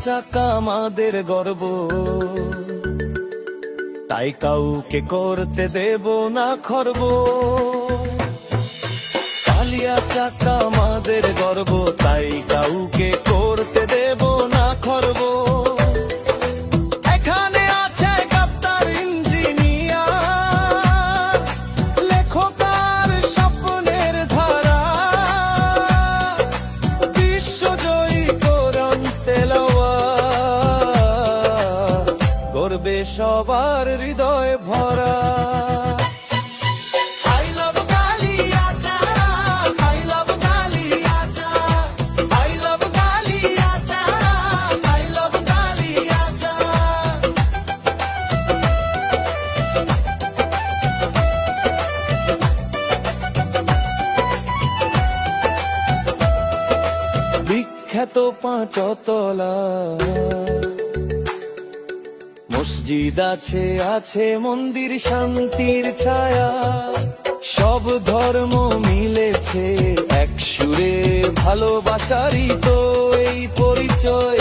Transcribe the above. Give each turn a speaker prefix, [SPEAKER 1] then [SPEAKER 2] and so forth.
[SPEAKER 1] চাকা আমাদের গর্ব, তাই কাউকে করতে দেব না খর্ব। কালিয়া চাকা আমাদের গর্ব, তাই কাউকে করতে দেব না খর্ব। এখানে আছে কাপ্তার, ইঞ্জিনিয়ার, লেখকার স্বপ্নের ধারা, বিশ্বজয়ী কোরআন তেলাওয়াত, গর্বে সবার হৃদয় ভরা। বিখ্যাত পাঁচতলা মসজিদ আছে, আছে মন্দির শান্তির ছায়া, সব ধর্ম মিলেছে এক সুরে, ভালোবাসারই তো এই পরিচয়।